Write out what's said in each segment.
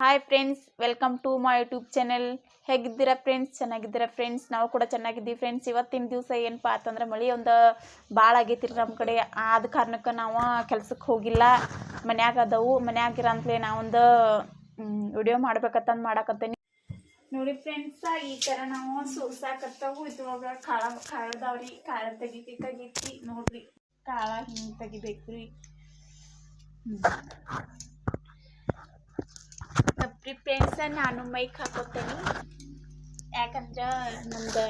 Hi friends, welcome to my YouTube channel. ಹೇಗಿದ್ದೀರಾ friends? ಚೆನ್ನಾಗಿದ್ದೀರಾ friends? ನಾವು ಕೂಡ ಚೆನ್ನಾಗಿದ್ದೀವಿ ಫ್ರೆಂಡ್ಸ್. ಇವತ್ತಿನ ದಿವಸ ಏನಪ್ಪ ಅಂತಂದ್ರೆ ಮಳೆ ಒಂದು ಭಾಳ ಆಗೈತಿ ನಮ್ಮ ಕಡೆ. ಆದ ಕಾರಣಕ್ಕೆ ನಾವು ಕೆಲ್ಸಕ್ಕೆ ಹೋಗಿಲ್ಲ, ಮನ್ಯಾಗ ಅದಾವು. ಮನ್ಯಾಗಿರಂತಲೇ ನಾವೊಂದು ವಿಡಿಯೋ ಮಾಡ್ಬೇಕಂತಂದು ಮಾಡಾಕತ್ತೀನಿ ನೋಡಿ ಫ್ರೆಂಡ್ಸ. ಈ ಥರ ನಾವು ಸೋಸಾಕತ್ತಾವು. ಇದ್ರೊಳಗೆ ಕಾಳದವ್ರಿ, ಕಾಳ ತೆಗಿಬೇಕಾಗೈತಿ ನೋಡ್ರಿ. ಕಾಳ ಹಿಂಗೆ ತೆಗಿಬೇಕು ರೀ. ತಪ್ಪ್ರಿ ಫ್ರೆಂಡ್ಸ, ನಾನು ಮೈಕ್ ಹಾಕೋತೇನೆ ಯಾಕಂದ್ರೆ ನಮ್ದು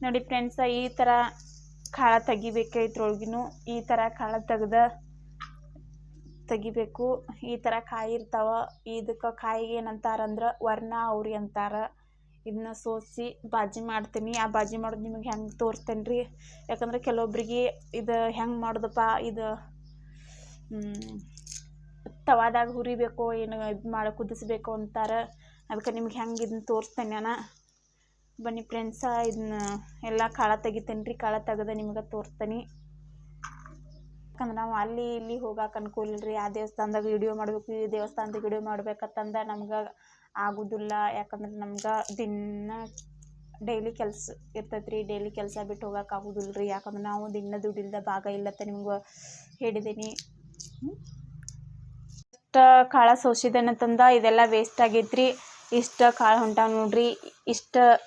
ನೋಡಿ ಫ್ರೆಂಡ್ಸ, ಈ ಥರ ಕಾಳ ತೆಗಿಬೇಕು. ಇದ್ರೊಳಗಿನೂ ಈ ಥರ ಕಾಳ ತೆಗಿಬೇಕು. ಈ ಥರ ಕಾಯಿ ಇರ್ತಾವ. ಇದಕ್ಕೆ ಕಾಯಿಗೆ ಏನಂತಾರಂದ್ರೆ ವರ್ಣ ಅವ್ರಿ ಅಂತಾರ. ಇದನ್ನ ಸೋಸಿ ಬಾಜಿ ಮಾಡ್ತೀನಿ. ಆ ಬಾಜಿ ಮಾಡೋದು ನಿಮಗೆ ಹೆಂಗೆ ತೋರಿಸ್ತೇನೆ ರೀ. ಯಾಕಂದ್ರೆ ಕೆಲವೊಬ್ರಿಗೆ ಇದು ಹೆಂಗೆ ಮಾಡೋದಪ್ಪ, ಇದು ತವಾದಾಗ ಹುರಿಬೇಕು, ಏನು ಇದು ಮಾಡಿ ಕುದಿಸ್ಬೇಕು ಅಂತಾರೆ. ಅದಕ್ಕೆ ನಿಮ್ಗೆ ಹೆಂಗೆ ಇದನ್ನ ತೋರಿಸ್ತೇನೆ ನಾನು. ಬನ್ನಿ ಫ್ರೆಂಡ್ಸ, ಇದನ್ನ ಎಲ್ಲ ಕಾಳ ತೆಗಿತೇನೆ ರೀ. ಕಾಳ ತೆಗೆದು ನಿಮ್ಗೆ ತೋರಿಸ್ತೀನಿ. ಯಾಕಂದ್ರೆ ನಾವು ಅಲ್ಲಿ ಇಲ್ಲಿ ಹೋಗಕ್ಕೆ ಅನುಕೂಲ ರೀ. ಆ ದೇವಸ್ಥಾನದಾಗ ವಿಡಿಯೋ ಮಾಡಬೇಕು, ಈ ದೇವಸ್ಥಾನದಾಗ ವಿಡಿಯೋ ಮಾಡ್ಬೇಕಂತಂದ್ರೆ ನಮ್ಗೆ ಆಗೋದಿಲ್ಲ. ಯಾಕಂದ್ರೆ ನಮ್ಗೆ ಡೈಲಿ ಕೆಲಸ ಇರ್ತೈತೆ ರೀ. ಡೈಲಿ ಕೆಲಸ ಬಿಟ್ಟು ಹೋಗಕ್ಕೆ ಆಗೋದಿಲ್ಲ ರೀ. ಯಾಕಂದ್ರೆ ನಾವು ದಿನ ದುಡ್ಡಿಲ್ದ ಭಾಗ ಇಲ್ಲತ್ತ ನಿಮ್ಗೆ ಹೇಳಿದ್ದೀನಿ. ಇಷ್ಟು ಕಾಳ ಸೋಸಿದೇನಂತಂದ ಇದೆಲ್ಲ ವೇಸ್ಟ್ ಆಗೈತ್ರಿ. ಇಷ್ಟು ಕಾಳು ಹೊಂಟಾವು ನೋಡ್ರಿ.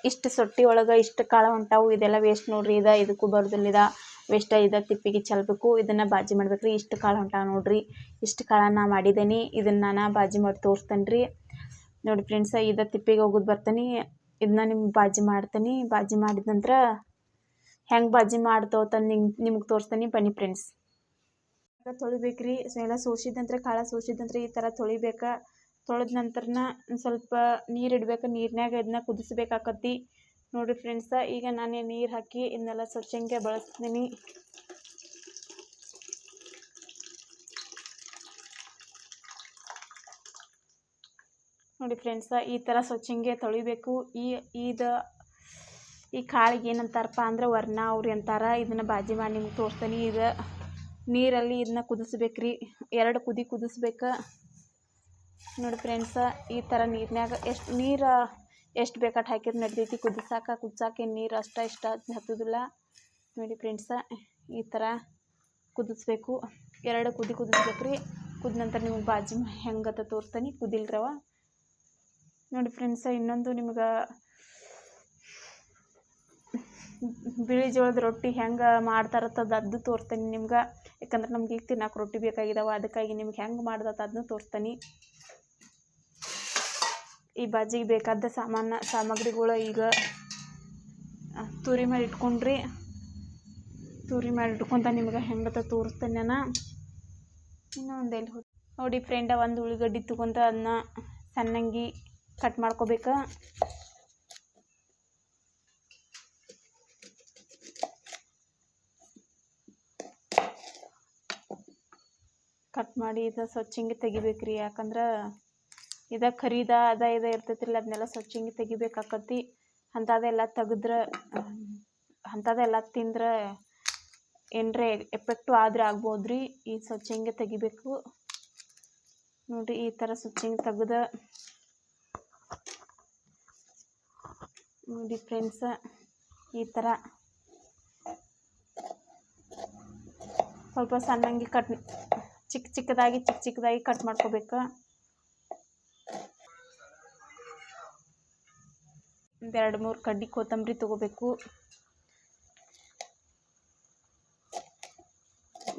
ಇಷ್ಟು ಸೊಟ್ಟಿ ಒಳಗೆ ಇಷ್ಟು ಕಾಳು ಹೊಂಟಾವು. ಇದೆಲ್ಲ ವೇಸ್ಟ್ ನೋಡ್ರಿ. ಇದಕ್ಕೂ ಬರೋದಿಲ್ಲ, ವೇಸ್ಟ್. ತಿಪ್ಪಿಗೆ ಚೆಲ್ಬೇಕು. ಇದನ್ನು ಬಾಜಿ ಮಾಡ್ಬೇಕ್ರಿ. ಇಷ್ಟು ಕಾಳು ಹೊಂಟಾವು ನೋಡ್ರಿ. ಇಷ್ಟು ಕಾಳನ್ನು ಮಾಡಿದ್ದೀನಿ. ಇದನ್ನು ನಾನು ಬಾಜಿ ಮಾಡಿ ತೋರಿಸ್ತೇನೆ ರೀ. ನೋಡಿ ಫ್ರೆಂಡ್ಸ, ತಿಪ್ಪಿಗೆ ಹೋಗೋದು ಬರ್ತೀನಿ. ಇದನ್ನ ನಿಮ್ಗೆ ಬಾಜಿ ಮಾಡ್ತೀನಿ. ಬಾಜಿ ಮಾಡಿದ ನಂತರ ಹೆಂಗೆ ಬಾಜಿ ಮಾಡ್ತೇವೆ ನಿಮ್ಗೆ ತೋರಿಸ್ತೀನಿ. ಬನ್ನಿ ಫ್ರೆಂಡ್ಸ್. ತೊಳಿಬೇಕ್ರಿ. ಎಲ್ಲ ಸೋಸಿದಂದ್ರೆ ಕಾಳ ಸೋಸಿದಂದ್ರೆ ಈ ಥರ ತೊಳಿಬೇಕು. ತೊಳೆದ ನಂತರನ ಸ್ವಲ್ಪ ನೀರು ಇಡ್ಬೇಕು. ನೀರಿನಾಗ ಇದನ್ನ ಕುದಿಸ್ಬೇಕಾಕತಿ ನೋಡಿರಿ ಫ್ರೆಂಡ್ಸ. ಈಗ ನಾನೇ ನೀರು ಹಾಕಿ ಇದನ್ನೆಲ್ಲ ಸ್ವಚ್ಛಂಗೆ ಬಳಸ್ತೀನಿ. ನೋಡಿ ಫ್ರೆಂಡ್ಸ, ಈ ಥರ ಸ್ವಚ್ಛಂಗೆ ತೊಳಿಬೇಕು. ಈ ಕಾಳಿಗೆ ಏನಂತಾರಪ್ಪ ಅಂದ್ರೆ ವರ್ಣ ಅವ್ರಿ ಅಂತಾರ. ಇದನ್ನು ಬಾಜಿ ಮಾಡಿ ನಿಮ್ಗೆ ತೋರಿಸ್ತೀನಿ. ಇದು ನೀರಲ್ಲಿ ಇದನ್ನ ಕುದಿಸ್ಬೇಕ್ರಿ. 2 ಕುದಿ ಕುದಿಸ್ಬೇಕು. ನೋಡಿ ಫ್ರೆಂಡ್ಸ, ಈ ಥರ ನೀರಿನಾಗ ಎಷ್ಟು ಬೇಕಾಟ್ ಹಾಕಿದ್ರೆ ನಡ್ದೈತಿ. ಕುದಿಸಾಕೆ ನೀರು ಇಷ್ಟ ಹತ್ತೋದಿಲ್ಲ. ನೋಡಿ ಫ್ರೆಂಡ್ಸ, ಈ ಥರ ಕುದಿಸ್ಬೇಕು. 2 ಕುದಿ ಕುದಿಸ್ಬೇಕ್ರಿ. ಕುದ ನಂತರ ನಿಮ್ಗೆ ಬಾಜಿ ಹೆಂಗತ್ತ ತೋರಿಸ್ತೀನಿ. ಕುದಿಲ್ರವ. ನೋಡಿ ಫ್ರೆಂಡ್ಸ, ಇನ್ನೊಂದು ನಿಮ್ಗೆ ಬಿಳಿ ಜೋಳದ ರೊಟ್ಟಿ ಹೆಂಗೆ ಮಾಡ್ತಾರತ್ತದ ಅದು ತೋರಿಸ್ತೀನಿ ನಿಮ್ಗೆ. ಯಾಕಂದ್ರೆ ನಮ್ಗೆ ಈಗ ತಿನ್ನಕ್ಕೆ ರೊಟ್ಟಿ ಬೇಕಾಗಿದ್ದಾವೆ. ಅದಕ್ಕಾಗಿ ನಿಮ್ಗೆ ಹೆಂಗೆ ಮಾಡ್ದತ್ತ ಅದನ್ನು ತೋರಿಸ್ತೀನಿ. ಈ ಬಾಜಿಗೆ ಬೇಕಾದ ಸಾಮಗ್ರಿಗಳು ಈಗ ತುರಿ ಮಾಡಿ ಇಟ್ಕೊಂಡ್ರಿ. ತುರಿ ಮಾಡಿ ಇಟ್ಕೊಂತ ನಿಮ್ಗೆ ಹೆಂಗತ್ತ ತೋರಿಸ್ತೇನೆ ನಾನು. ಇನ್ನೊಂದು ಎಲ್ಲಿ ನೋಡಿ ಫ್ರೆಂಡ, ಒಂದು ಉಳ್ಳಾಗಡ್ಡಿ ತಗೊಂತ ಅದನ್ನ ಸಣ್ಣಂಗಿ ಕಟ್ ಮಾಡ್ಕೋಬೇಕು. ಕಟ್ ಮಾಡಿ ಇದು ಸ್ವಚ್ಛಂಗೆ ತೆಗಿಬೇಕ್ರಿ. ಯಾಕಂದ್ರೆ ಕರಿದ ಇದು ಇರ್ತೈತಿಲ್ಲ, ಅದನ್ನೆಲ್ಲ ಸ್ವಚ್ಛಂಗೆ ತೆಗಿಬೇಕಾಕತಿ. ಅಂಥದ್ದೆಲ್ಲ ತೆಗೆದ್ರೆ ಅಂಥದ್ದೆಲ್ಲ ತಿಂದ್ರೆ ಏನರೇ ಎಫೆಕ್ಟು ಆದರೆ ಆಗ್ಬೋದ್ರಿ. ಈ ಸ್ವಚ್ಛಂಗೆ ತೆಗಿಬೇಕು ನೋಡಿರಿ. ಈ ಥರ ಸ್ವಚ್ಛಂಗೆ ತೆಗೆದು ನೋಡಿ ಫ್ರೆಂಡ್ಸ, ಈ ಥರ ಸ್ವಲ್ಪ ಸಣ್ಣಂಗೆ ಚಿಕ್ಕ ಚಿಕ್ಕದಾಗಿ ಕಟ್ ಮಾಡ್ಕೋಬೇಕು. ಒಂದು 2-3 ಕಡ್ಡಿ ಕೊತ್ತಂಬರಿ ತೊಗೋಬೇಕು.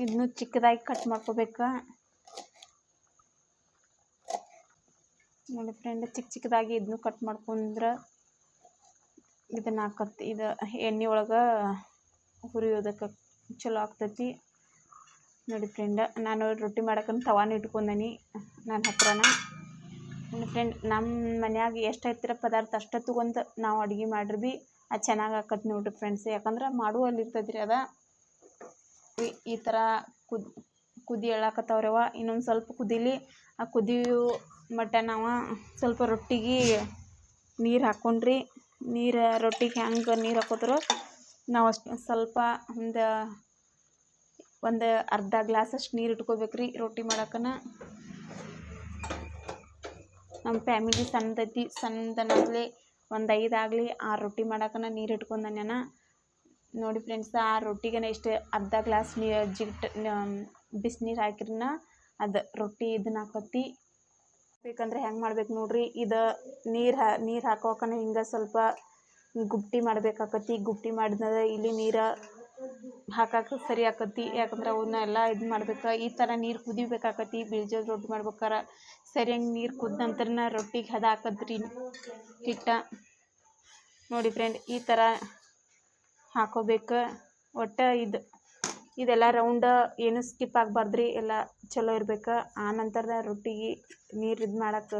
ಇದನ್ನು ಚಿಕ್ಕದಾಗಿ ಕಟ್ ಮಾಡ್ಕೋಬೇಕು. ನೋಡಿ ಫ್ರೆಂಡ್, ಚಿಕ್ಕದಾಗಿ ಇದನ್ನು ಕಟ್ ಮಾಡ್ಕೊಂಡ್ರೆ ಇದನ್ನು ಇದು ಎಣ್ಣೆ ಒಳಗೆ ಹುರಿಯೋದಕ್ಕೆ ಚಲೋ ಆಗ್ತೈತಿ. ನೋಡಿ ಫ್ರೆಂಡ್, ನಾನು ರೊಟ್ಟಿ ಮಾಡೋಕ್ಕಂತ ತವಾನ ಇಟ್ಕೊಂಡೇನಿ ನನ್ನ ಹತ್ರನ. ನೋಡಿ ಫ್ರೆಂಡ್, ನಮ್ಮ ಮನ್ಯಾಗ ಎಷ್ಟು ಐತಿರ ಪದಾರ್ಥ ಅಷ್ಟು ತೊಗೊಂಡು ನಾವು ಅಡುಗೆ ಮಾಡ್ರಿ ಭೀ ಅದು ಚೆನ್ನಾಗಿ ಆಕತಿ ನೋಡಿರಿ ಫ್ರೆಂಡ್ಸ್. ಯಾಕಂದ್ರೆ ಮಾಡುವಲ್ಲಿ ಇರ್ತೈತಿ ರೀ. ಈ ಥರ ಕುದಿ ಎಳಾಕತ್ತವ್ರವ. ಇನ್ನೊಂದು ಸ್ವಲ್ಪ ಕುದೀಲಿ. ಆ ಕುದಿಯೋ ಮಟ್ಟ ನಾವು ಸ್ವಲ್ಪ ರೊಟ್ಟಿಗೆ ನೀರು ಹಾಕ್ಕೊಂಡ್ರಿ. ರೊಟ್ಟಿಗೆ ಹೆಂಗೆ ನೀರು ಹಾಕೋತಾರೋ ನಾವು ಅಷ್ಟು ಸ್ವಲ್ಪ ಒಂದು ಒಂದು ಅರ್ಧ ಗ್ಲಾಸಷ್ಟು ನೀರು ಇಟ್ಕೋಬೇಕ್ರಿ ರೊಟ್ಟಿ ಮಾಡಕ್ಕನ. ನಮ್ಮ ಫ್ಯಾಮಿಲಿ ಸಣ್ಣದೈತಿ, ಸಣ್ಣದನಲ್ಲೇ ಒಂದು 5 ಆಗಲಿ 6 ರೊಟ್ಟಿ ಮಾಡಕ್ಕನ ನೀರು ಇಟ್ಕೊಂಡನ. ನೋಡಿ ಫ್ರೆಂಡ್ಸ್, ಆ ರೊಟ್ಟಿಗೆ ಇಷ್ಟು ಅರ್ಧ ಗ್ಲಾಸ್ ಬಿಸಿನೀರು ಹಾಕಿರನ ಅದು ರೊಟ್ಟಿ ಇದನ್ನ ಹಾಕತ್ತಿ. ಬೇಕಂದ್ರೆ ಹೆಂಗೆ ಮಾಡ್ಬೇಕು ನೋಡ್ರಿ. ಇದು ನೀರು ಹಾಕೋಕನ ಹಿಂಗೆ ಸ್ವಲ್ಪ ಗುಪ್ಟಿ ಮಾಡ್ಬೇಕಾಕತಿ. ಗುಪ್ಟಿ ಮಾಡಿದ ಇಲ್ಲಿ ನೀರು ಹಾಕಕ್ಕೆ ಸರಿ ಆಕತಿ. ಯಾಕಂದ್ರೆ ಅವನ್ನ ಎಲ್ಲ ಇದು ಮಾಡ್ಬೇಕು. ಈ ಥರ ನೀರು ಕುದಿಬೇಕಾಕತಿ. ಬಿಳಿಜೋಳ ರೊಟ್ಟಿ ಮಾಡ್ಬೇಕಾರೆ ಸರಿಯಾಗಿ ನೀರು ಕುದ್ದ ನಂತರ ರೊಟ್ಟಿಗೆ ಹದ ಹಾಕದ್ರಿ ಹಿಟ್ಟ. ನೋಡಿ ಫ್ರೆಂಡ್, ಈ ಥರ ಹಾಕೋಬೇಕು. ಒಟ್ಟು ಇದೆಲ್ಲ ರೌಂಡ್ ಏನು ಸ್ಕಿಪ್ ಆಗಬಾರ್ದ್ರಿ, ಎಲ್ಲ ಚಲೋ ಇರ್ಬೇಕು. ಆ ನಂತರ ರೊಟ್ಟಿಗೆ ನೀರು ಇದು ಮಾಡಕ್ಕೆ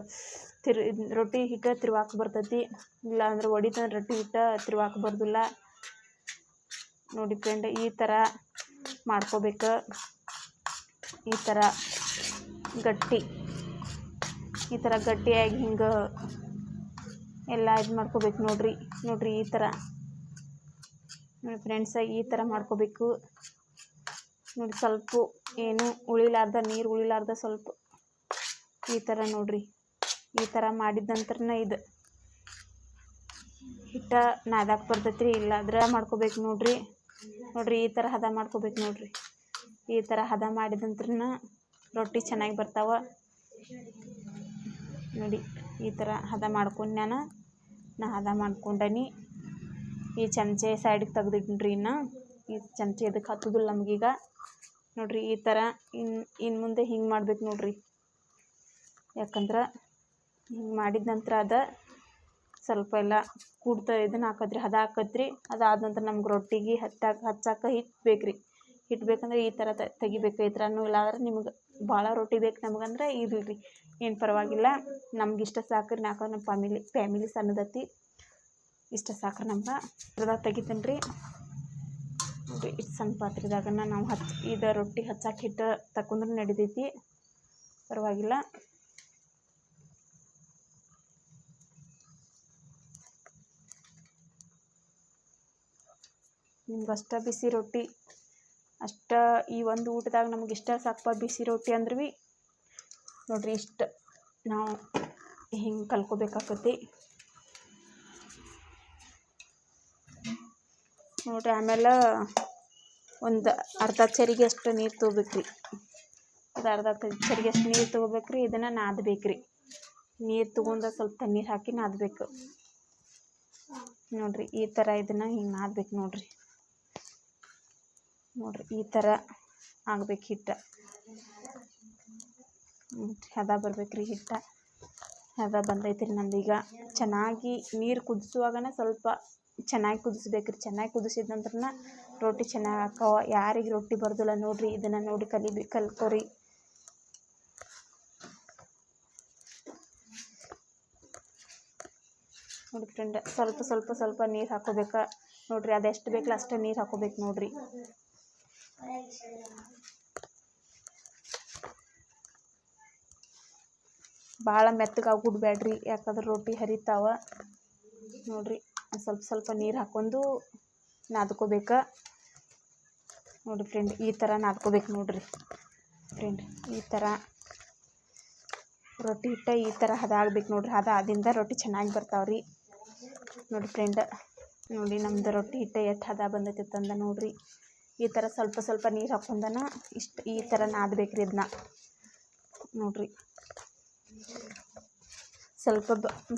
ರೊಟ್ಟಿ ಹಿಟ್ಟು ತಿರುವಾಕ ಬರ್ತೈತಿ. ಇಲ್ಲ ಅಂದ್ರೆ ಒಡಿತಂದ್ರೆ ರೊಟ್ಟಿ ಹಿಟ್ಟು ತಿರುವಾಕ ಬರ್ದಿಲ್ಲ. ನೋಡಿ ಫ್ರೆಂಡ್, ಈ ಥರ ಮಾಡ್ಕೋಬೇಕು. ಈ ಥರ ಗಟ್ಟಿಯಾಗಿ ಹಿಂಗೆ ಎಲ್ಲ ಇದು ಮಾಡ್ಕೋಬೇಕು ನೋಡ್ರಿ. ಈ ಥರ ನೋಡಿ ಫ್ರೆಂಡ್ಸ, ಈ ಥರ ಮಾಡ್ಕೋಬೇಕು. ನೋಡಿ ಸ್ವಲ್ಪ ಏನು ಉಳಿಲಾರ್ದ, ನೀರು ಉಳಿಲಾರ್ದ ಸ್ವಲ್ಪ ಈ ಥರ ನೋಡ್ರಿ. ಈ ಥರ ಮಾಡಿದ ನಂತರ ಇದು ಹಿಟ್ಟ ನಾದಾಕ ಬರ್ತೈತಿ ರೀ. ಇಲ್ಲಾದ್ರೆ ಮಾಡ್ಕೋಬೇಕು ನೋಡ್ರಿ. ಈ ಥರ ಹದ ಮಾಡ್ಕೋಬೇಕು ನೋಡ್ರಿ. ಈ ಥರ ಹದ ಮಾಡಿದ ನಂತರ ರೊಟ್ಟಿ ಚೆನ್ನಾಗಿ ಬರ್ತಾವ ನೋಡಿ. ಈ ಥರ ಹದ ಮಾಡ್ಕೊಂಡು ನಾ ಹದ ಮಾಡ್ಕೊಂಡನಿ. ಈ ಚಮಚೆ ಸೈಡಿಗೆ ತೆಗ್ದಿಟ್ರಿ. ಈ ಚಮಚೆ ಇದಕ್ಕೆ ಹತ್ತೋದಿಲ್ಲ ನಮಗೀಗ ನೋಡ್ರಿ. ಈ ಥರ ಇನ್ನು ಮುಂದೆ ಹಿಂಗೆ ಮಾಡ್ಬೇಕು ನೋಡ್ರಿ. ಯಾಕಂದ್ರೆ ಹಿಂಗೆ ಮಾಡಿದ ನಂತರ ಸ್ವಲ್ಪ ಎಲ್ಲ ಇದನ್ನು ಹಾಕತ್ರಿ, ಹದ ಹಾಕತ್ರಿ. ಅದಾದ ನಂತರ ನಮ್ಗೆ ರೊಟ್ಟಿಗೆ ಹಚ್ಚಾಕ ಹಿಟ್ಟು ಬೇಕ್ರಿ. ಹಿಟ್ಟು ಬೇಕಂದ್ರೆ ಈ ಥರ ತೆಗಿಬೇಕು. ಈ ಥರನೂ ಇಲ್ಲಾಂದ್ರೆ ನಿಮ್ಗೆ ಭಾಳ ರೊಟ್ಟಿ ಬೇಕು ನಮಗಂದ್ರೆ ಇರಲಿ, ಏನು ಪರವಾಗಿಲ್ಲ. ನಮ್ಗೆ ಇಷ್ಟ ಸಾಕ್ರಿ. ನಮ್ಮ ಫ್ಯಾಮಿಲಿ ಸಣ್ಣದತಿ, ಇಷ್ಟ ಸಾಕ್ರಿ ನಮ್ಗೆ. ಅರ್ಧ ತೆಗಿತೀನಿ ರೀ ನೋಡಿರಿ. ಇಷ್ಟು ಸಣ್ಣ ಪಾತ್ರೆದಾಗನ ನಾವು ಇದು ರೊಟ್ಟಿ ಹಚ್ಚಾಕ ಹಿಟ್ಟು ತಕೊಂಡ್ರೆ ನಡಿತೈತಿ, ಪರವಾಗಿಲ್ಲ. ನಿಮ್ಗೆ ಅಷ್ಟ ಬಿಸಿ ರೊಟ್ಟಿ ಅಷ್ಟ ಈ ಒಂದು ಊಟದಾಗ ನಮ್ಗೆ ಇಷ್ಟ ಸಾಕಪ್ಪ ಬಿಸಿ ರೊಟ್ಟಿ ಅಂದ್ರೆ ಭೀ ನೋಡ್ರಿ. ಇಷ್ಟು ನಾವು ಹಿಂಗೆ ಕಲ್ಕೋಬೇಕಾಕತಿ ನೋಡ್ರಿ. ಆಮೇಲೆ ಒಂದು ಅರ್ಧ ಚರಿಗೆ ಅಷ್ಟು ನೀರು ತೊಗೋಬೇಕ್ರಿ. ಅರ್ಧ ಚರಿಗೆ ಅಷ್ಟು ನೀರು ತೊಗೋಬೇಕ್ರಿ. ಇದನ್ನು ನಾದಬೇಕ್ರಿ. ನೀರು ತೊಗೊಂಡು ಸ್ವಲ್ಪ ತಣ್ಣೀರು ಹಾಕಿ ನಾದಬೇಕು ನೋಡ್ರಿ. ಈ ಥರ ಇದನ್ನು ಹಿಂಗೆ ನಾದಬೇಕು ನೋಡ್ರಿ. ಈ ಥರ ಆಗ್ಬೇಕು ಹಿಟ್ಟು. ಹದ ಬರ್ಬೇಕ್ರಿ ಹಿಟ್ಟು. ಹದ ಬಂದೈತಿ ರೀ ನಮ್ದೀಗ. ಚೆನ್ನಾಗಿ ನೀರು ಕುದಿಸುವಾಗನ ಸ್ವಲ್ಪ ಚೆನ್ನಾಗಿ ಕುದಿಸ್ಬೇಕ್ರಿ. ಚೆನ್ನಾಗಿ ಕುದಿಸಿದ ನಂತರ ರೊಟ್ಟಿ ಚೆನ್ನಾಗಿ ಹಾಕವ. ಯಾರಿಗೆ ರೊಟ್ಟಿ ಬರ್ದಿಲ್ಲ ನೋಡ್ರಿ, ಇದನ್ನು ನೋಡಿ ಕಲ್ಕೋರಿ. ನೋಡಿ ಫ್ರೆಂಡ್, ಸ್ವಲ್ಪ ನೀರು ಹಾಕೋಬೇಕು ನೋಡ್ರಿ. ಅದೆಷ್ಟು ಬೇಕಲ್ಲ ಅಷ್ಟೇ ನೀರು ಹಾಕೋಬೇಕು ನೋಡ್ರಿ. ಭಾಳ ಮೆತ್ತಗೆ ಆಗ್ಬಿಡ್ಬೇಡ್ರಿ, ಯಾಕಂದ್ರೆ ರೊಟ್ಟಿ ಹರಿತಾವ ನೋಡ್ರಿ. ಸ್ವಲ್ಪ ನೀರು ಹಾಕ್ಕೊಂಡು ನಾದ್ಕೋಬೇಕು ನೋಡಿ ಫ್ರೆಂಡ್. ಈ ಥರ ನಾದ್ಕೋಬೇಕು ನೋಡ್ರಿ ಫ್ರೆಂಡ್. ಈ ಥರ ರೊಟ್ಟಿ ಹಿಟ್ಟು ಈ ಥರ ಹದ ಆಗ್ಬೇಕು ನೋಡ್ರಿ. ಹದ ಆದಿಂದ ರೊಟ್ಟಿ ಚೆನ್ನಾಗಿ ಬರ್ತಾವ್ರಿ ನೋಡಿ ಫ್ರೆಂಡ್. ನೋಡಿ ನಮ್ದು ರೊಟ್ಟಿ ಹಿಟ್ಟು ಎಷ್ಟು ಹದ ಬಂದೈತಿ ತಂದ ನೋಡ್ರಿ. ಈ ಥರ ಸ್ವಲ್ಪ ನೀರು ಹಾಕೊಂಡನ ಈ ಥರ ನಾದಬೇಕ್ರಿ ಇದನ್ನ ನೋಡ್ರಿ.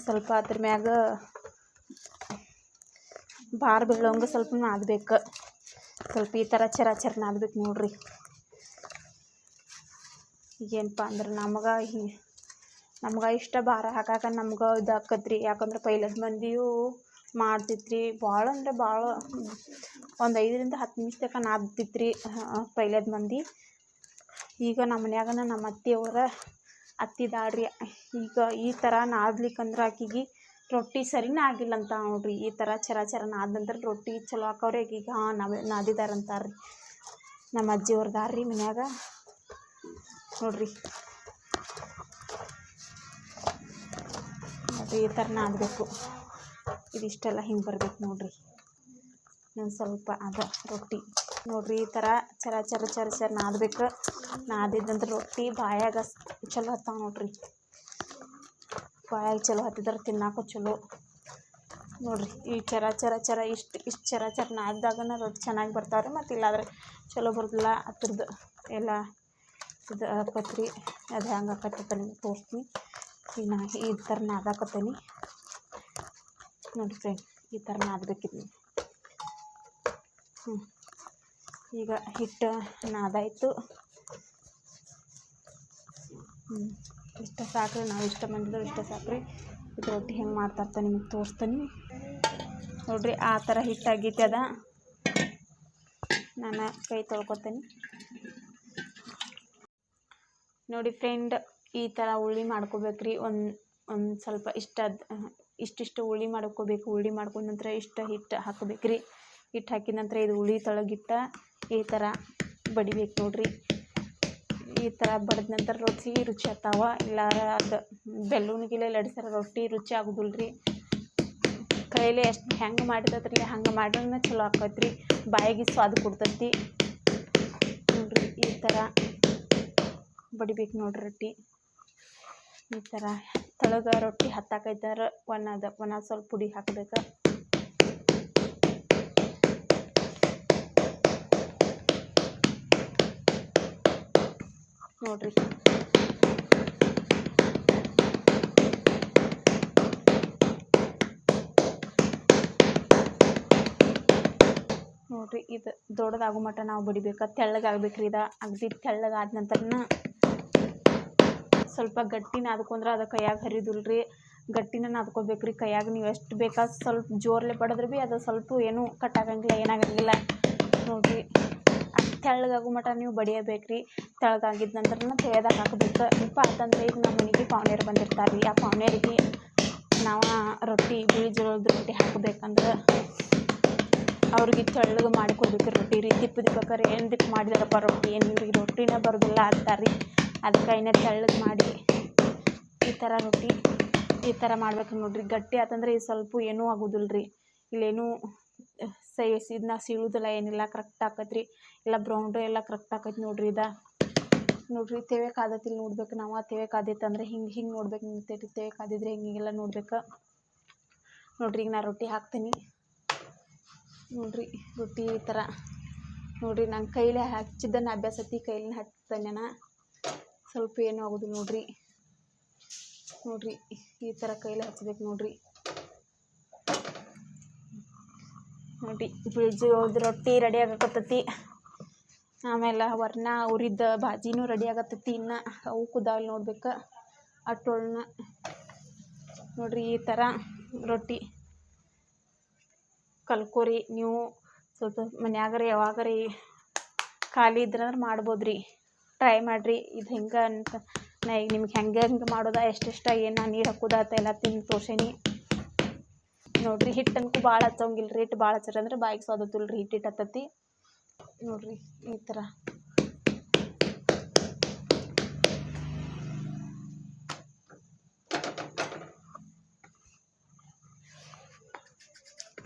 ಸ್ವಲ್ಪ ಅದ್ರ ಮ್ಯಾಗ ಭಾರ ಬೀಳೋಂಗೆ ಸ್ವಲ್ಪ ನಾದಬೇಕು. ಸ್ವಲ್ಪ ಈ ಥರ ಚರ ನಾದಬೇಕು ನೋಡ್ರಿ. ಏನಪ್ಪ ಅಂದ್ರೆ ನಮ್ಗೆ ಇಷ್ಟ ಭಾರ ಹಾಕಾಕ ನಮ್ಗೆ ಇದಾಕತ್ರಿ. ಯಾಕಂದ್ರೆ ಪೈಲದ ಮಂದಿಯೂ ಮಾಡ್ತಿತ್ರಿ. ಭಾಳ ಅಂದ್ರೆ ಭಾಳ ಒಂದು 5ರಿಂದ 10 ನಿಮಿಷ ತನಕ ನಾದ್ತಿತ್ರಿ ಪೈಲದ ಮಂದಿ. ಈಗ ನಮ್ಮ ಮನ್ಯಾಗನ ನಮ್ಮ ಅತ್ತಿದಾಳ್ರಿ. ಈಗ ಈ ಥರ ನಾದ್ಲಿಕ್ಕಂದ್ರೆ ಆಕಿಗೆ ರೊಟ್ಟಿ ಸರಿನೇ ಆಗಿಲ್ಲ ಅಂತ ನೋಡ್ರಿ. ಈ ಥರ ಚರ ನಾದ ನಂತರ ರೊಟ್ಟಿ ಚಲೋ ಹಾಕವ್ರಿ ಆಕಿಗೆ. ನಾದಿದಾರಂತಾರ್ರಿ ನಮ್ಮ ಅಜ್ಜಿಯವ್ರದಾರ್ರಿ ಮನ್ಯಾಗ ನೋಡ್ರಿ. ಈ ಥರ ನಾದಬೇಕು. ಇದಿಷ್ಟೆಲ್ಲ ಹಿಂಗೆ ಬರ್ಬೇಕು ನೋಡ್ರಿ. ಇನ್ನೊಂದು ಸ್ವಲ್ಪ ಅದ ರೊಟ್ಟಿ ನೋಡಿರಿ ಈ ಥರ ಚರ ಚರ ಚರ ಚರ ನಾದಬೇಕು. ನಾದಿದ್ದಂದ್ರೆ ರೊಟ್ಟಿ ಬಾಯಾಗ ಚಲೋ ಹತ್ತಾವ ನೋಡಿರಿ. ಬಾಯಾಗ ಚಲೋ ಹತ್ತಿದ್ರೆ ತಿನ್ನಾಕೋ ಚಲೋ ನೋಡಿರಿ. ಈ ಚರ ಚರ ಚರ ಇಷ್ಟು ಚರ ಚರ ನಾದಿದಾಗನ ರೊಟ್ಟಿ ಚೆನ್ನಾಗಿ ಬರ್ತಾವ್ರಿ. ಮತ್ತು ಇಲ್ಲಾಂದ್ರೆ ಚಲೋ ಬರೋದಿಲ್ಲ. ಅದ್ರದ್ದು ಎಲ್ಲ ಇದು ಆಕತ್ರಿ. ಅದು ಹೆಂಗೆ ಆಕತ್ತೈತೆ ನಿಮ್ಗೆ ತೋರಿಸ್ತೀನಿ. ಈಗ ನಾ ಈ ಥರ ನಾದಾಕತ್ತೀನಿ ನೋಡಿ ಫ್ರೆಂಡ್. ಈ ಥರ ನಾದಬೇಕಿದ್ನಿ. ಈಗ ಹಿಟ್ಟು ನಾದಾಯಿತು. ಇಷ್ಟ ಸಾಕ್ರಿ. ನಾವು ಇಷ್ಟ ಬಂದಿದ್ದು ಇಷ್ಟ ಸಾಕ್ರಿ. ಇದು ರೊಟ್ಟಿ ಹೆಂಗೆ ಮಾಡ್ತಾರ್ತ ನಿಮಗೆ ತೋರಿಸ್ತೀನಿ ನೋಡಿರಿ. ಆ ಥರ ಹಿಟ್ಟಾಗೈತೆ ಅದ. ನಾನು ಕೈ ತೊಳ್ಕೊತೀನಿ ನೋಡಿ ಫ್ರೆಂಡ್. ಈ ಥರ ಉಳ್ಳಿ ಮಾಡ್ಕೋಬೇಕ್ರಿ. ಒಂದು ಸ್ವಲ್ಪ ಇಷ್ಟಿಷ್ಟು ಉಳ್ಳಿ ಮಾಡ್ಕೋಬೇಕು. ಉಳ್ಳಿ ಮಾಡ್ಕೊಂಡ ನಂತರ ಇಷ್ಟು ಹಿಟ್ಟು ಹಾಕಬೇಕ್ರಿ. ಹಿಟ್ಟು ಹಾಕಿದ ನಂತರ ಇದು ಉಳ್ಳಿ ತೊಳಗಿಟ್ಟ ಈ ಥರ ಬಡಿಬೇಕು ನೋಡಿರಿ. ಈ ಥರ ಬಡಿದ ನಂತರ ರೊಟ್ಟಿ ರುಚಿ ಆಗ್ತಾವ. ಇಲ್ಲ ಅದು ಬೆಲ್ಲೂನಿಗಿಲ್ಲ ಲಡ್ಸರ ರೊಟ್ಟಿ ರುಚಿ ಆಗೋದಿಲ್ಲ ರೀ. ಕೈಲೇ ಎಷ್ಟು ಹೆಂಗೆ ಮಾಡಿದತ್ರಿ ಹಂಗೆ ಮಾಡಿದ್ರೆ ಚಲೋ ಆಕೈತ್ರಿ. ಬಾಯಿಗೆ ಸ್ವಾದ ಕೊಡ್ತೈತಿ ನೋಡಿರಿ. ಈ ಥರ ಬಡಿಬೇಕು ನೋಡ್ರಿ ರೊಟ್ಟಿ. ಈ ಥರ ತಳಗ ರೊಟ್ಟಿ ಹತ್ತಾಕೈತಾರ ಒಣ ಸ್ವಲ್ಪ ಪುಡಿ ಹಾಕ್ಬೇಕು ನೋಡ್ರಿ. ನೋಡ್ರಿ ಇದು ದೊಡ್ಡದಾಗೋ ಮಟ್ಟ ನಾವು ಬಡಿಬೇಕು. ತೆಳ್ಳಗಾಗ್ಬೇಕ್ರಿ. ಇದು ಅಗದಿ ತೆಳ್ಳಗಾದ ನಂತರನ ಸ್ವಲ್ಪ ಗಟ್ಟಿನ ನಾದ್ಕೊಂಡ್ರೆ ಅದು ಕೈಯಾಗ ಹರಿದಿಲ್ರಿ. ಗಟ್ಟಿನ ನಾದ್ಕೋಬೇಕ್ರಿ. ಕೈಯಾಗ ನೀವು ಎಷ್ಟು ಬೇಕಾದ ಸ್ವಲ್ಪ ಜೋರ್ಲೆ ಬಡಿದ್ರೆ ಭೀ ಅದು ಸ್ವಲ್ಪ ಏನೂ ಕಟ್ಟಾಗಂಗಿಲ್ಲ, ಏನಾಗಂಗಿಲ್ಲ ನೋಡಿರಿ. ಅಷ್ಟು ತೆಳ್ಳಗಾಗೋ ಮಟ್ಟ ನೀವು ಬಡಿಯಬೇಕ್ರಿ. ತೆಳ್ಳಗಾಗಿದ್ದ ನಂತರನ ತೆಳ್ಳದಾಗ ಹಾಕಬೇಕು. ಸ್ವಲ್ಪ ಆತಂದ್ರೆ ಈಗ ನಮ್ಮ ಮನೆಗೆ ಪಾವ್ನೇರು ಬಂದಿರ್ತಾರೆ ರೀ. ಆ ಪಾವ್ನೇರಿಗೆ ನಾವು ರೊಟ್ಟಿ ಬಿಳಿ ಜೋಳದ ರೊಟ್ಟಿ ಹಾಕಬೇಕಂದ್ರೆ ಅವ್ರಿಗೆ ತೆಳ್ಳಗೆ ಮಾಡಿ ಕೊಡ್ಬೇಕು ರೊಟ್ಟಿ ರೀ. ದಿಪ್ಪಬೇಕಾರೆ ಏನು ದಿಪ್ಪ ಮಾಡಿದಾರಪ್ಪ ರೊಟ್ಟಿ, ಏನು ಇವ್ರಿಗೆ ರೊಟ್ಟಿನೇ ಬರೋದಿಲ್ಲ ಅಂತಾರೆ ರೀ. ಅದಕ್ಕೆ ಇನ್ನೂ ತೆಳ್ಳಗೆ ಮಾಡಿ ಈ ಥರ ರೊಟ್ಟಿ ಈ ಥರ ಮಾಡ್ಬೇಕು ನೋಡಿರಿ. ಗಟ್ಟಿ ಆತಂದ್ರೆ ಇದು ಸ್ವಲ್ಪ ಏನೂ ಆಗೋದಿಲ್ಲ ರೀ. ಇಲ್ಲೇನೂ ಇದನ್ನ ಸೀಳುವುದಿಲ್ಲ, ಏನಿಲ್ಲ. ಕರೆಕ್ಟ್ ಆಕೈತ್ರಿ. ಎಲ್ಲ ಬ್ರೌಂಡು ಎಲ್ಲ ಕರೆಕ್ಟ್ ಆಕೈತಿ ನೋಡಿರಿ. ನೋಡಿರಿ ತೇವೆ ಕಾದತಿಲ್ಲಿ ನೋಡ್ಬೇಕು ನಾವು. ತೇವೆ ಕಾದೈತೆ ಅಂದರೆ ಹಿಂಗೆ ನೋಡ್ಬೇಕು. ನಿಂತೈತಿ ತೇವೆ ಕಾದಿದ್ರೆ ಹಿಂಗೆಲ್ಲ ನೋಡ್ಬೇಕು ನೋಡಿರಿ. ಈಗ ನಾ ರೊಟ್ಟಿ ಹಾಕ್ತೀನಿ ನೋಡಿರಿ. ರೊಟ್ಟಿ ಈ ಥರ ನೋಡಿರಿ. ನಾನು ಕೈಲೇ ಹಚ್ಚಿದ್ದನ್ನು ಅಭ್ಯಾಸ ಐತಿ. ಕೈಲಿನ ಹಚ್ತಾನೆ ನಾನು ಸ್ವಲ್ಪ ಏನೂ ಆಗೋದಿಲ್ಲ ನೋಡಿರಿ. ಈ ಥರ ಕೈಲೇ ಹಚ್ಬೇಕು ನೋಡಿರಿ. ಬಿಳಿ ಜೋಳದ ರೊಟ್ಟಿ ರೆಡಿ ಆಗಕತ್ತೈತಿ. ಆಮೇಲೆ ವರ್ಣ ಉರಿದ ಭಾಜಿನೂ ರೆಡಿ ಆಗತ್ತೈತಿ. ಇನ್ನು ಅವು ಕುದಾವಲ್ಲಿ ನೋಡ್ಬೇಕು. ಅಟ್ಟೊಳನ್ನ ನೋಡಿರಿ. ಈ ಥರ ರೊಟ್ಟಿ ಕಲ್ಕೋರಿ ನೀವು. ಸ್ವಲ್ಪ ಮನ್ಯಾಗರಿ ಯಾವಾಗರಿ ಖಾಲಿ ಇದ್ರಂದ್ರೆ ಮಾಡ್ಬೋದು ರೀ. ಟ್ರೈ ಮಾಡಿರಿ. ಇದು ಹೆಂಗೆ ಅಂತ ನಾ ಈಗ ನಿಮ್ಗೆ ಹೆಂಗೆ ಮಾಡೋದ ಎಷ್ಟೆಷ್ಟು ಏನು ನೀರು ಹಾಕೋದ ಅಂತ ಎಲ್ಲ ತಿಂದು ತೋರ್ಸೇನಿ ನೋಡಿರಿ. ಹಿಟ್ಟು ಅನ್ಕು ಭಾಳ ಹಚ್ಚೋಂಗಿಲ್ಲ ರೀ. ಹಿಟ್ಟು ಭಾಳ ಹಚ್ಚರಂದ್ರೆ ಬಾಯಿಗೆ ಸ್ವಾದತ್ತಿಲ್ಲ ರೀ. ಹಿಟ್ಟು ಹತ್ತತಿ ನೋಡಿರಿ. ಈ ಥರ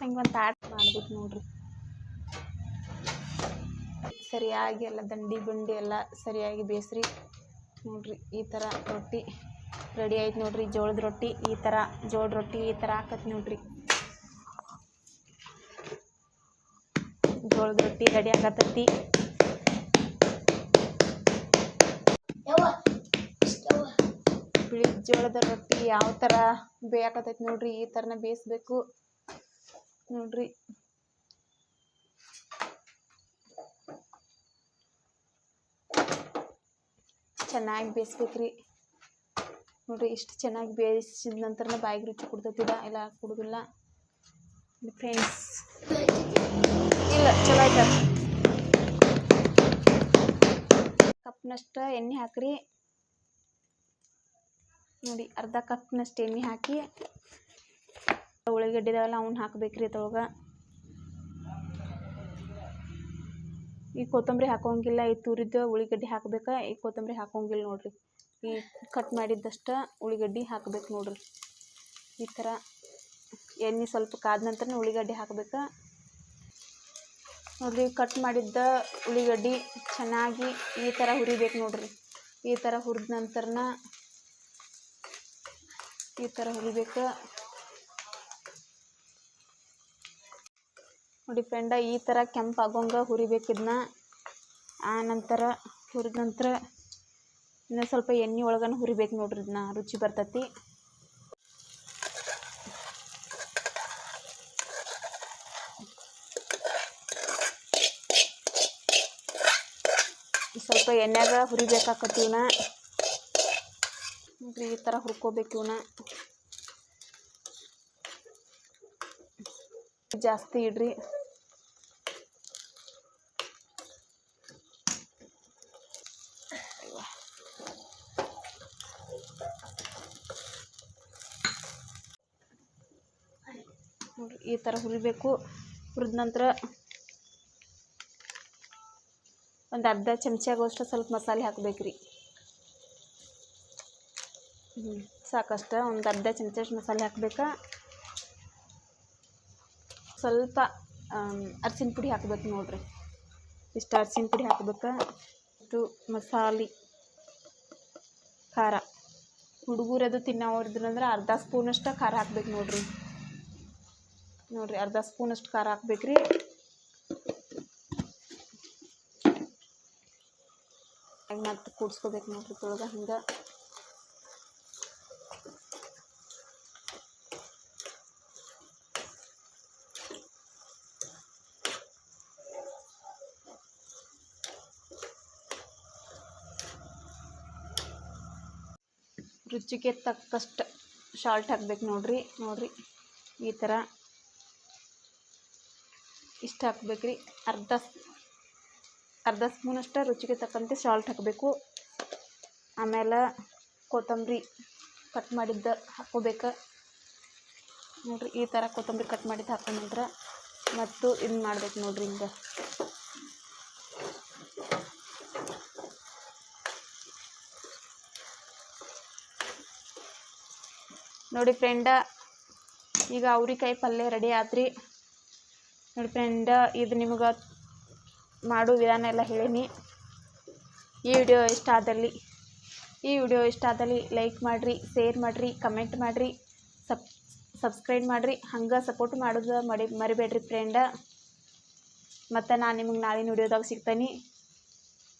ಹಂಗೆ ಒಂದು ತಾಟ್ ಮಾಡ್ಬೇಕು ನೋಡಿರಿ. ಸರಿಯಾಗಿ ಎಲ್ಲ ದಂಡಿ ಬಂಡಿ ಎಲ್ಲ ಸರಿಯಾಗಿ ಬೇಯಿಸ್ರಿ ನೋಡಿರಿ. ಈ ಥರ ರೊಟ್ಟಿ ರೆಡಿ ಆಯ್ತು ನೋಡಿರಿ. ಜೋಳದ ರೊಟ್ಟಿ ಈ ಥರ ಜೋಳದ ರೊಟ್ಟಿ ಈ ಥರ ಆಕತಿ ನೋಡಿರಿ. ಜೋಳದ ರೊಟ್ಟಿ ರೆಡಿ ಆಗತ್ತೈತಿ. ಬಿಳಿ ಜೋಳದ ರೊಟ್ಟಿ ಯಾವ ಥರ ಬೇಯಾಕತ್ತೈತಿ ನೋಡಿರಿ. ಈ ಥರನ ಬೇಯಿಸ್ಬೇಕು ನೋಡಿರಿ. ಚೆನ್ನಾಗಿ ಬೇಯಿಸ್ಬೇಕ್ರಿ ನೋಡಿರಿ. ಇಷ್ಟು ಚೆನ್ನಾಗಿ ಬೇಯಿಸಿದ ನಂತರ ಬಾಯಿಗೆ ರುಚಿ ಕೊಡ್ತೈತಿದ. ಇಲ್ಲ ಕೊಡೋದಿಲ್ಲ ಫ್ರೆಂಡ್ಸ್. ಇಲ್ಲ ಚಲೋ ಆಯ್ತು. ಕಪ್ನಷ್ಟು ಎಣ್ಣೆ ಹಾಕ್ರಿ ನೋಡಿ. ಅರ್ಧ ಕಪ್ನಷ್ಟು ಎಣ್ಣೆ ಹಾಕಿ ಉಳ್ಳಾಗಡ್ಡಿ ಇದಾವಲ್ಲ ಅವನ್ನ ಹಾಕ್ಬೇಕ್ರಿ ಅದ್ರೊಳಗೆ. ಈ ಕೊತ್ತಂಬರಿ ಹಾಕೋಂಗಿಲ್ಲ. ಈ ತುರಿದ ಉಳ್ಳಾಗಡ್ಡಿ ಹಾಕ್ಬೇಕು. ಈ ಕೊತ್ತಂಬರಿ ಹಾಕೋಂಗಿಲ್ಲ ನೋಡಿರಿ. ಈ ಕಟ್ ಮಾಡಿದ್ದಷ್ಟು ಉಳ್ಳಾಗಡ್ಡಿ ಹಾಕ್ಬೇಕು ನೋಡಿರಿ. ಈ ಥರ ಎಣ್ಣೆ ಸ್ವಲ್ಪ ಕಾದ ನಂತರ ಉಳ್ಳಾಗಡ್ಡಿ ಹಾಕ್ಬೇಕು. ನೋಡಿರಿ ಕಟ್ ಮಾಡಿದ್ದ ಉಳ್ಳಿಗಡ್ಡಿ ಚೆನ್ನಾಗಿ ಈ ಥರ ಹುರಿಬೇಕು ನೋಡಿರಿ. ಈ ಥರ ಹುರಿದ ನಂತರನ ಈ ಥರ ಹುರಿಬೇಕು ನೋಡಿ ಫ್ರೆಂಡ. ಈ ಥರ ಕೆಂಪು ಆಗೋಂಗೆ ಹುರಿಬೇಕು ಇದನ್ನ. ಆ ನಂತರ ಹುರಿದ ನಂತರ ಇನ್ನೂ ಸ್ವಲ್ಪ ಎಣ್ಣೆ ಒಳಗನ ಹುರಿಬೇಕು ನೋಡ್ರಿ. ಇದನ್ನ ರುಚಿ ಬರ್ತೈತಿ. ಸ್ವಲ್ಪ ಎಣ್ಣೆಗ ಹುರಿಬೇಕಾಕತಿ ಇವನ್ನ ನೋಡ್ರಿ. ಈ ಥರ ಹುರ್ಕೋಬೇಕು ಇವನ್ನ. ಜಾಸ್ತಿ ಇಡ್ರಿ. ನೋಡ್ರಿ ಈ ಥರ ಹುರಿಬೇಕು. ಹುರಿದ ನಂತರ ಒಂದು ಅರ್ಧ ಚಮಚ ಆಗೋಷ್ಟು ಸ್ವಲ್ಪ ಮಸಾಲೆ ಹಾಕಬೇಕ್ರಿ. ಸಾಕಷ್ಟ ಒಂದು ಅರ್ಧ ಚಮಚ ಮಸಾಲೆ ಹಾಕ್ಬೇಕಾ. ಸ್ವಲ್ಪ ಅರ್ಶಿನ ಪುಡಿ ಹಾಕ್ಬೇಕು ನೋಡ್ರಿ. ಇಷ್ಟು ಅರ್ಶಿನ ಪುಡಿ ಹಾಕ್ಬೇಕು. ಮತ್ತು ಮಸಾಲೆ ಖಾರ ಹುಡುಗರದು ತಿನ್ನೋರಿದ್ರಂದ್ರೆ ಅರ್ಧ ಸ್ಪೂನಷ್ಟು ಖಾರ ಹಾಕ್ಬೇಕು ನೋಡ್ರಿ. ಅರ್ಧ ಸ್ಪೂನಷ್ಟು ಖಾರ ಹಾಕ್ಬೇಕ್ರಿ. ಮತ್ತು ಕೂಡ್ಸ್ಕೋಬೇಕು ನೋಡ್ರಿ ತೊಳಗ ಹಿಂಗೆ. ರುಚಿಗೆ ತಕ್ಕಷ್ಟು ಸಾಲ್ಟ್ ಹಾಕ್ಬೇಕು ನೋಡ್ರಿ. ಈ ಥರ ಇಷ್ಟು ಹಾಕ್ಬೇಕ್ರಿ. ಅರ್ಧ ಸ್ಪೂನಷ್ಟು ರುಚಿಗೆ ತಕ್ಕಂತೆ ಸಾಲ್ಟ್ ಹಾಕಬೇಕು. ಆಮೇಲೆ ಕೊತ್ತಂಬರಿ ಕಟ್ ಮಾಡಿದ್ದು ಹಾಕ್ಕೋಬೇಕು ನೋಡ್ರಿ. ಈ ಥರ ಕೊತ್ತಂಬರಿ ಕಟ್ ಮಾಡಿದ್ದು ಹಾಕೋ ನಂತರ ಮತ್ತು ಇದನ್ನ ಮಾಡ್ಬೇಕು ನೋಡ್ರಿ ಹಿಂಗೆ. ನೋಡಿ ಫ್ರೆಂಡ, ಈಗ ಅವ್ರಿಕಾಯಿ ಪಲ್ಯ ರೆಡಿ ಆತ್ರಿ. ನೋಡಿ ಫ್ರೆಂಡ, ಇದು ನಿಮಗೆ ಮಾಡೋ ವಿಧಾನ ಎಲ್ಲ ಹೇಳೀನಿ. ಈ ವಿಡಿಯೋ ಇಷ್ಟ ಆದಲ್ಲಿ ಲೈಕ್ ಮಾಡಿರಿ, ಶೇರ್ ಮಾಡಿರಿ, ಕಮೆಂಟ್ ಮಾಡಿರಿ, ಸಬ್ಸ್ಕ್ರೈಬ್ ಮಾಡಿರಿ. ಹಂಗೆ ಸಪೋರ್ಟ್ ಮಾಡೋದು ಮರಿಬೇಡ್ರಿ ಫ್ರೆಂಡ. ಮತ್ತು ನಾನು ನಿಮಗೆ ನಾಳಿನ ವಿಡಿಯೋದಾಗ ಸಿಗ್ತೇನೆ.